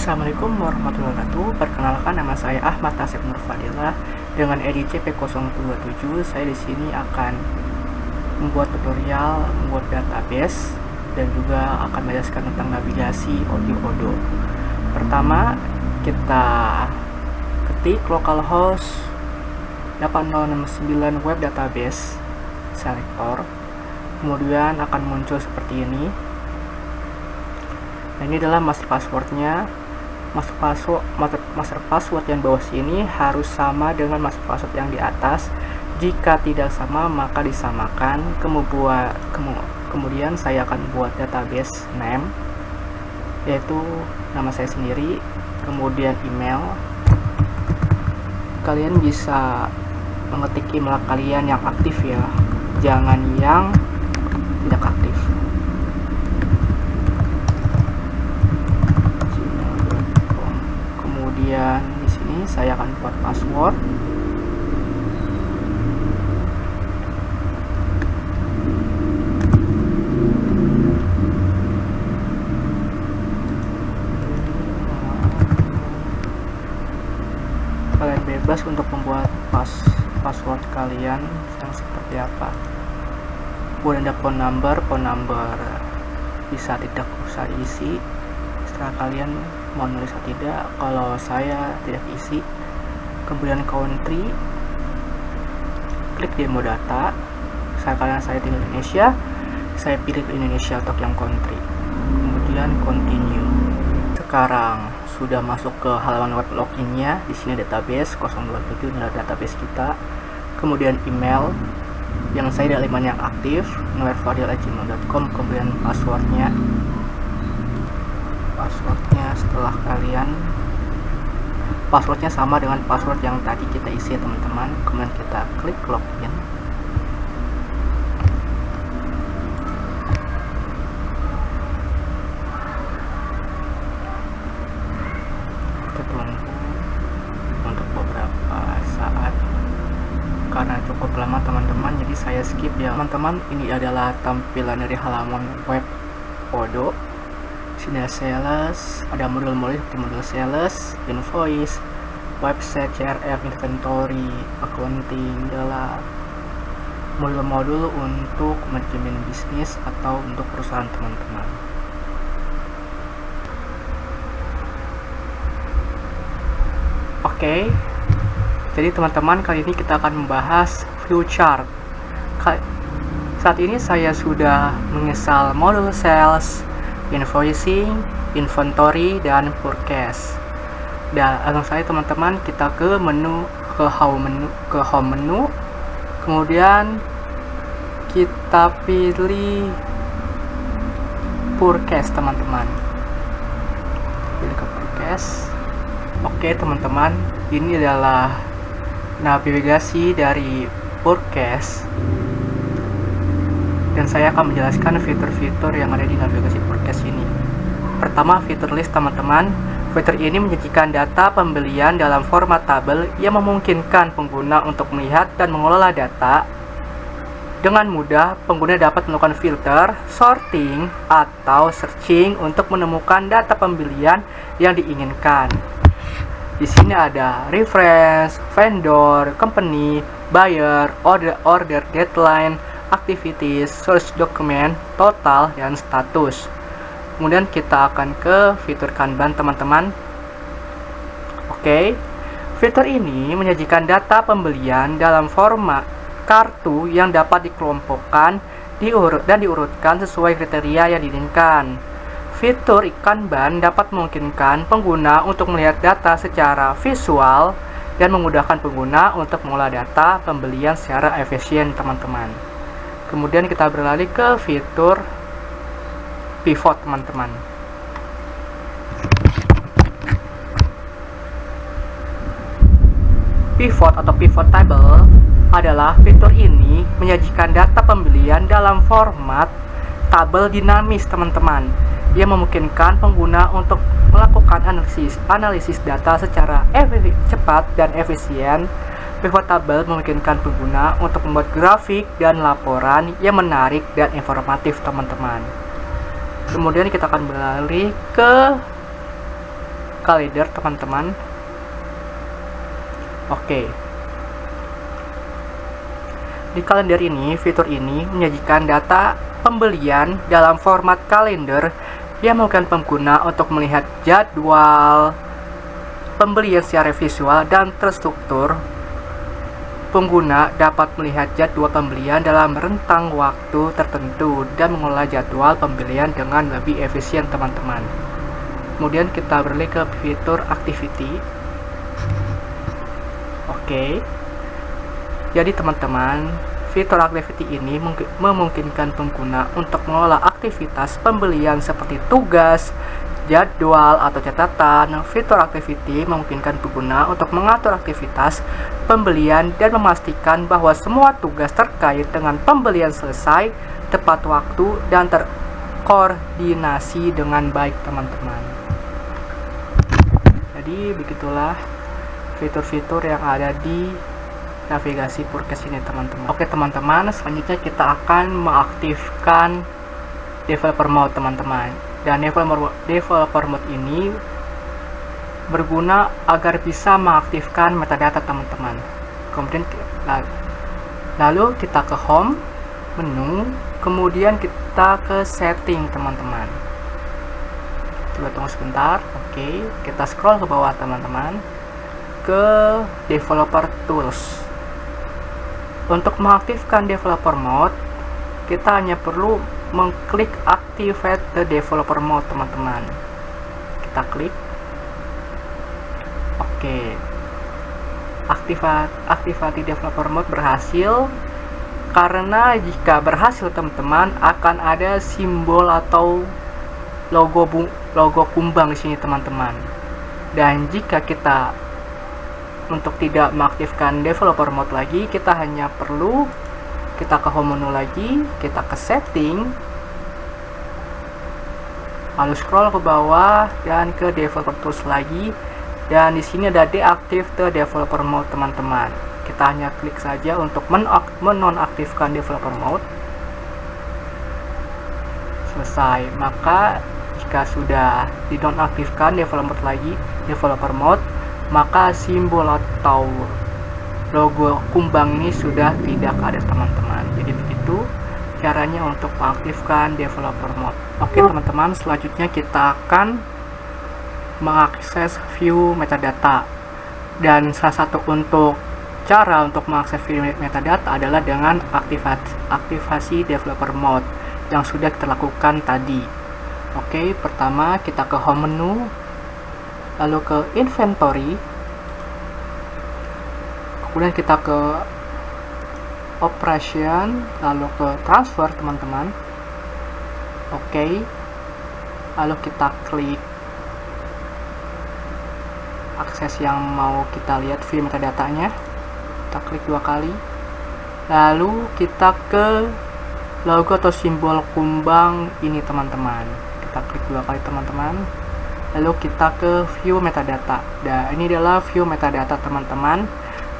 Assalamualaikum warahmatullahi wabarakatuh. Perkenalkan, nama saya Ahmad Tasep Nur Fadilah dengan ID CP027. Saya di sini akan membuat tutorial membuat database dan juga akan menjelaskan tentang navigasi audio. Pertama, kita ketik localhost 8069 web database selector. Kemudian akan muncul seperti ini. Nah, ini adalah master passwordnya. Master password yang bawah sini harus sama dengan master password yang di atas. Jika tidak sama, maka disamakan. Kemudian saya akan buat database name, yaitu nama saya sendiri, kemudian email. Kalian bisa mengetik email kalian yang aktif ya, jangan yang tidak aktif. Kemudian di sini saya akan buat password. Kalian bebas untuk membuat password kalian yang seperti apa. Kemudian ada phone number bisa tidak usah diisi, setelah kalian mau nulis atau tidak. Kalau saya tidak isi. Kemudian country, klik demo data. Saya tinggal di Indonesia, saya pilih Indonesia untuk yang country. Kemudian continue. Sekarang sudah masuk ke halaman web loginnya. Di sini database 027 adalah database kita. Kemudian email yang saya ada email yang aktif, nurfadil@gmail.com. Kemudian passwordnya setelah passwordnya sama dengan password yang tadi kita isi ya teman-teman. Kemudian kita klik login. Kita tunggu untuk beberapa saat karena cukup lama teman-teman, jadi saya skip ya teman-teman. Ini adalah tampilan dari halaman web Odoo. Sini ada sales, ada modul-modul seperti modul sales, invoice, website, CRM, inventory, accounting, adalah modul-modul untuk manajemen bisnis atau untuk perusahaan teman-teman. Oke, jadi teman-teman, kali ini kita akan membahas flowchart. Saat ini saya sudah menginstal modul sales, invoicing, inventory, dan forecast. Dan langsung saja teman-teman, kita ke home menu, kemudian kita pilih forecast teman-teman. Pilih ke forecast. Oke teman-teman, ini adalah navigasi dari forecast. Dan saya akan menjelaskan fitur-fitur yang ada di navigasi forecast ini. Pertama, fitur list teman-teman. Fitur ini menyajikan data pembelian dalam format tabel yang memungkinkan pengguna untuk melihat dan mengelola data. Dengan mudah, pengguna dapat melakukan filter, sorting, atau searching untuk menemukan data pembelian yang diinginkan. Di sini ada reference, vendor, company, buyer, order deadline, activities, source document, total, dan status. Kemudian kita akan ke fitur Kanban teman-teman. Oke, fitur ini menyajikan data pembelian dalam format kartu yang dapat dikelompokkan, dan diurutkan sesuai kriteria yang diinginkan. Fitur Kanban dapat memungkinkan pengguna untuk melihat data secara visual dan memudahkan pengguna untuk mengolah data pembelian secara efisien teman-teman. Kemudian kita beralih ke fitur pivot teman-teman. Pivot atau pivot table adalah fitur ini menyajikan data pembelian dalam format tabel dinamis teman-teman, yang memungkinkan pengguna untuk melakukan analisis data secara cepat dan efisien. Pivot table memungkinkan pengguna untuk membuat grafik dan laporan yang menarik dan informatif teman-teman. Kemudian kita akan beralih ke kalender teman-teman. Oke. Di kalender ini, fitur ini menyajikan data pembelian dalam format kalender yang memungkinkan pengguna untuk melihat jadwal pembelian secara visual dan terstruktur. Pengguna dapat melihat jadwal pembelian dalam rentang waktu tertentu dan mengelola jadwal pembelian dengan lebih efisien, teman-teman. Kemudian kita beralih ke fitur activity. Oke. Jadi teman-teman, fitur activity ini memungkinkan pengguna untuk mengelola aktivitas pembelian seperti tugas, jadwal, atau catatan. Fitur activity memungkinkan pengguna untuk mengatur aktivitas pembelian dan memastikan bahwa semua tugas terkait dengan pembelian selesai tepat waktu dan terkoordinasi dengan baik, teman-teman. Jadi begitulah fitur-fitur yang ada di navigasi Forecast ini, teman-teman. Oke teman-teman, selanjutnya kita akan mengaktifkan developer mode, teman-teman. Dan developer mode ini berguna agar bisa mengaktifkan metadata, teman-teman. Kemudian lalu kita ke home menu, kemudian kita ke setting, teman-teman. Coba tunggu sebentar. Oke, kita scroll ke bawah, teman-teman, ke developer tools. Untuk mengaktifkan developer mode, kita hanya perlu mengklik activate the developer mode, teman-teman. Kita klik. Oke. Activate developer mode berhasil. Karena jika berhasil, teman-teman, akan ada simbol atau logo kumbang di sini, teman-teman. Dan jika kita untuk tidak mengaktifkan developer mode lagi, kita hanya perlu kita ke home menu lagi, kita ke setting, lalu scroll ke bawah dan ke developer tools lagi, dan di sini ada deactive the developer mode, teman-teman. Kita hanya klik saja untuk menonaktifkan developer mode. Selesai. Maka jika sudah dinonaktifkan developer mode, maka simbol atau logo kumbang ini sudah tidak ada, teman-teman. Jadi begitu caranya untuk mengaktifkan developer mode. Oke teman-teman, selanjutnya kita akan mengakses view metadata. Dan salah satu cara untuk mengakses view metadata adalah dengan aktivasi developer mode yang sudah kita lakukan tadi. Oke, pertama kita ke home menu, lalu ke inventory, kemudian kita ke operation, lalu ke transfer, teman-teman. Oke, lalu kita klik akses yang mau kita lihat view metadatanya, kita klik 2 kali, lalu kita ke logo atau simbol kumbang ini, teman-teman. Kita klik 2 kali, teman-teman. Lalu kita ke view metadata. Dan ini adalah view metadata, teman-teman.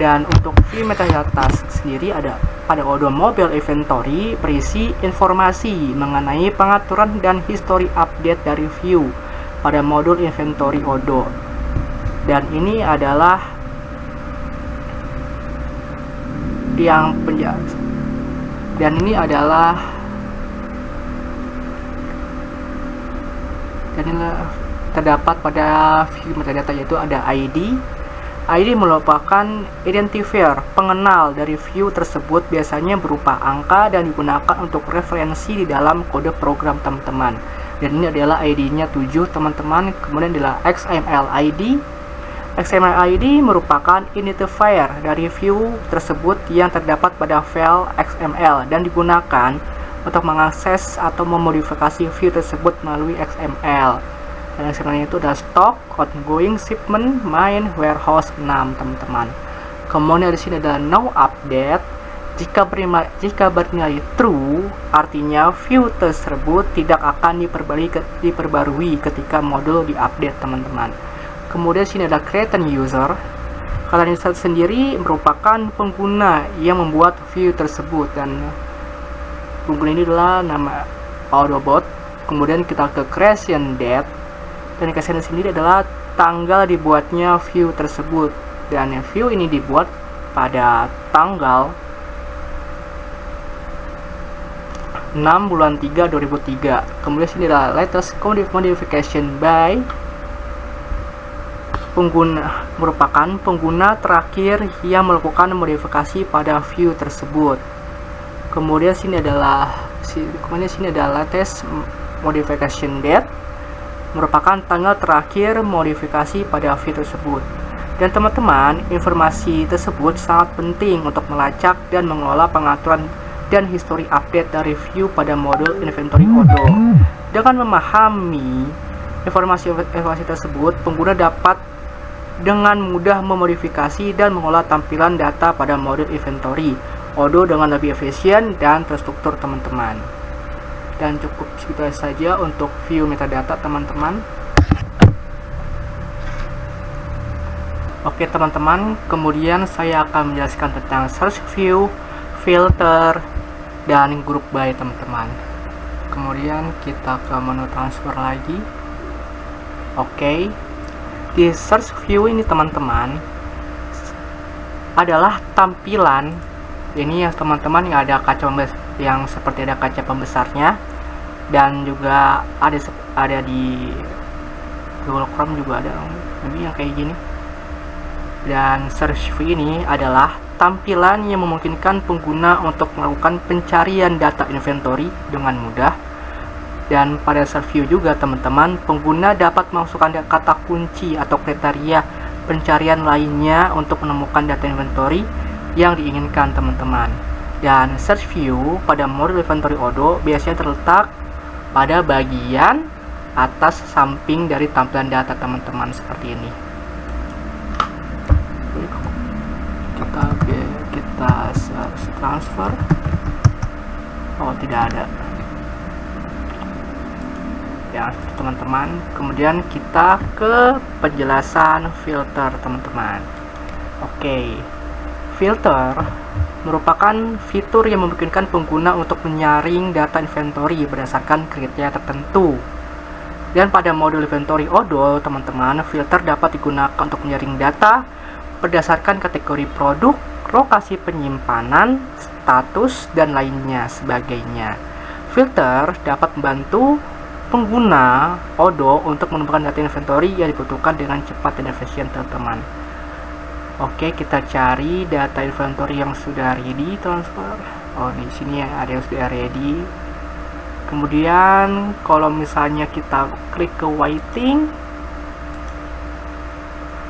Dan untuk view metadata sendiri ada pada Odoo Mobile Inventory berisi informasi mengenai pengaturan dan history update dari view pada modul inventory Odoo. Dan ini adalah terdapat pada view metadata, yaitu ada ID. ID merupakan identifier pengenal dari view tersebut, biasanya berupa angka dan digunakan untuk referensi di dalam kode program, teman-teman. Dan ini adalah ID-nya 7, teman-teman. Kemudian adalah XML ID. XML ID merupakan identifier dari view tersebut yang terdapat pada file XML dan digunakan untuk mengakses atau memodifikasi view tersebut melalui XML. Dan XML itu adalah stock, ongoing, shipment, main, warehouse 6, teman-teman. Kemudian di sini adalah no update. Jika bernilai true, artinya view tersebut tidak akan diperbarui ketika modul diupdate, teman-teman. Kemudian sini ada create user. Kalian user sendiri merupakan pengguna yang membuat view tersebut, dan pengguna ini adalah nama Odoo Bot. Kemudian kita ke creation date, dan creation sendiri adalah tanggal dibuatnya view tersebut, dan view ini dibuat pada tanggal 6 bulan 3 2003. Kemudian sini adalah latest modification by pengguna, merupakan pengguna terakhir yang melakukan modifikasi pada view tersebut. Kemudian sini adalah latest modification date, merupakan tanggal terakhir modifikasi pada view tersebut. Dan teman-teman, informasi tersebut sangat penting untuk melacak dan mengelola pengaturan dan histori update dari view pada modul inventory Odoo. Dengan memahami informasi tersebut, pengguna dapat dengan mudah memodifikasi dan mengolah tampilan data pada modul inventory Odoo dengan lebih efisien dan terstruktur, teman-teman. Dan cukup segitu saja untuk view metadata, teman-teman. Oke teman-teman, kemudian saya akan menjelaskan tentang search view, filter, dan group by, teman-teman. Kemudian kita ke menu transfer lagi. Oke, di search view ini teman-teman adalah tampilan ini yang teman-teman yang ada kaca yang seperti ada kaca pembesarnya, dan juga ada di Google Chrome juga ada ini yang kayak gini. Dan search view ini adalah tampilan yang memungkinkan pengguna untuk melakukan pencarian data inventory dengan mudah. Dan pada search view juga teman-teman, pengguna dapat memasukkan kata kunci atau kriteria pencarian lainnya untuk menemukan data inventory yang diinginkan, teman-teman. Dan search view pada modul inventory Odoo biasanya terletak pada bagian atas samping dari tampilan data, teman-teman, seperti ini. Kita search transfer. Oh, tidak ada ya, teman-teman. Kemudian kita ke penjelasan filter, teman-teman. Oke, filter merupakan fitur yang memungkinkan pengguna untuk menyaring data inventory berdasarkan kriteria tertentu. Dan pada modul inventory Odoo, teman-teman, filter dapat digunakan untuk menyaring data berdasarkan kategori produk, lokasi penyimpanan, status, dan lainnya sebagainya. Filter dapat membantu pengguna Odoo untuk menemukan data inventory yang dibutuhkan dengan cepat dan efisien, teman-teman. Oke, kita cari data inventory yang sudah ready transfer. Oh, di sini ada yang sudah ready. Kemudian kalau misalnya kita klik ke waiting,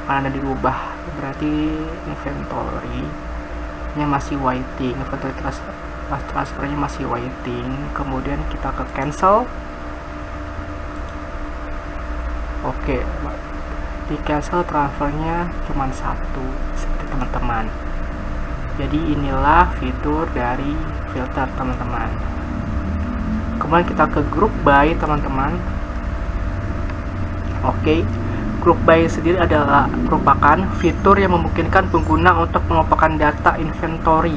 ada dirubah, berarti inventory nya masih waiting, inventory transfernya masih waiting. Kemudian kita ke cancel. Oke, di cancel transfernya cuma satu, seperti teman-teman. Jadi inilah fitur dari filter, teman-teman. Kemudian kita ke group by, teman-teman. Oke, group by sendiri adalah merupakan fitur yang memungkinkan pengguna untuk mengelompokkan data inventory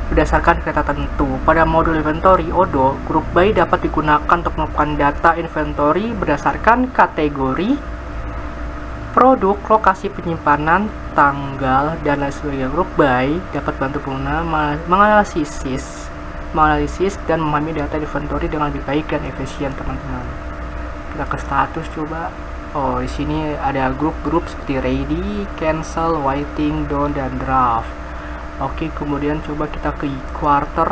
berdasarkan kriteria tertentu. Pada modul inventory Odoo, group by dapat digunakan untuk mengelompokkan data inventory berdasarkan kategori, produk, lokasi penyimpanan, tanggal, dan lain sebagainya. Group by dapat bantu pengguna menganalisis dan memahami data inventory dengan lebih baik dan efisien, teman-teman. Kita ke status coba. Oh, di sini ada grup-grup seperti ready, cancel, waiting, done, dan draft. Oke, kemudian coba kita ke quarter.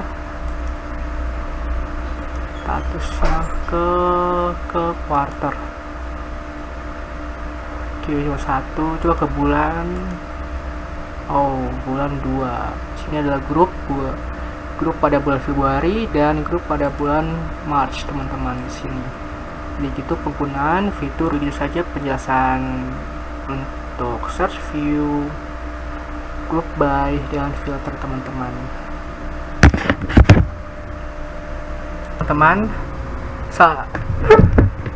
Statusnya ke quarter. Oke, cuma satu. Coba ke bulan. Oh, bulan 2. Sini adalah grup pada bulan Februari dan grup pada bulan March, teman-teman, di sini. Jadi gitu penggunaan fitur ini saja penjelasan untuk search view, group by, dan filter, teman-teman. Teman-teman,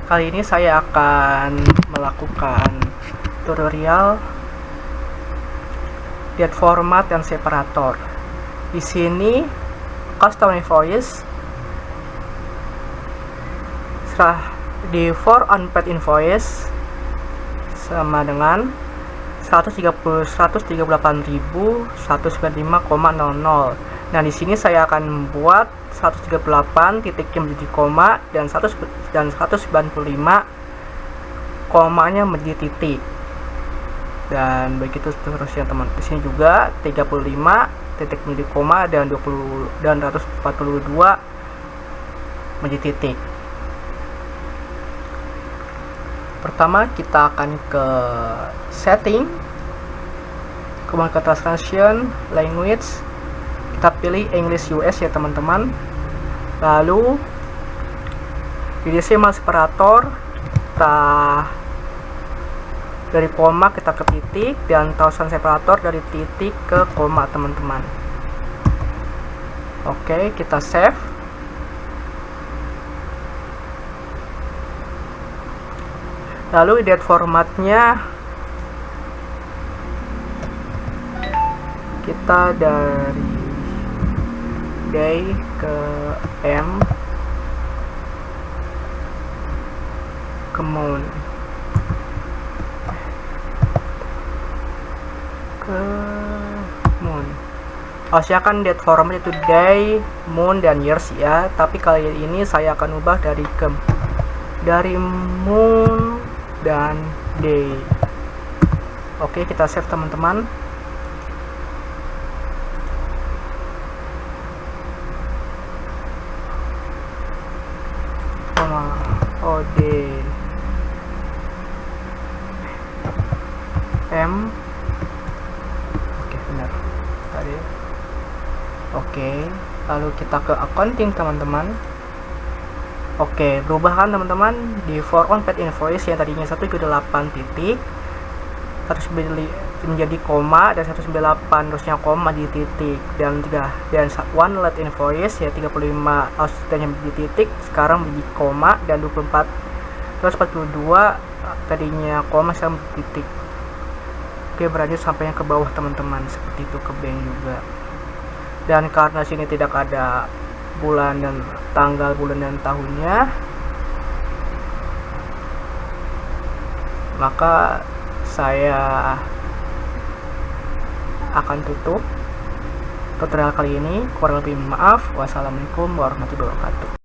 kali ini saya akan melakukan tutorial date format dan separator. Di sini custom invoice setelah di for unpaid invoice sama dengan 138.195,00. Nah, di sini saya akan membuat 138 titiknya menjadi koma dan 195 komanya menjadi titik. Dan begitu seterusnya teman. Di sini juga 35 titik menjadi koma dan 142 menjadi titik. Pertama kita akan ke setting, kemudian ke translation language, kita pilih English US ya teman-teman. Lalu di decimal separator kita dari koma kita ke titik, dan thousand separator dari titik ke koma teman-teman. Oke, kita save. Lalu date formatnya kita dari day ke M ke moon Usahakan date format itu day, moon, dan years ya, tapi kali ini saya akan ubah dari moon dan day. Oke, kita save teman-teman. M. Oke, benar tadi. Oke, lalu kita ke accounting teman-teman. Oke, berubah kan teman-teman, di for unpaid invoice yang tadinya 178 titik harus menjadi koma, dan 198 harusnya koma di titik, dan one late invoice ya 35 harusnya di titik sekarang menjadi koma, dan 42 tadinya koma sekarang di titik. Oke, berlanjut sampai yang ke bawah teman-teman, seperti itu ke bank juga. Dan karena sini tidak ada bulan dan tanggal bulan dan tahunnya, maka saya akan tutup tutorial kali ini. Kurang lebih maaf. Wassalamualaikum warahmatullahi wabarakatuh.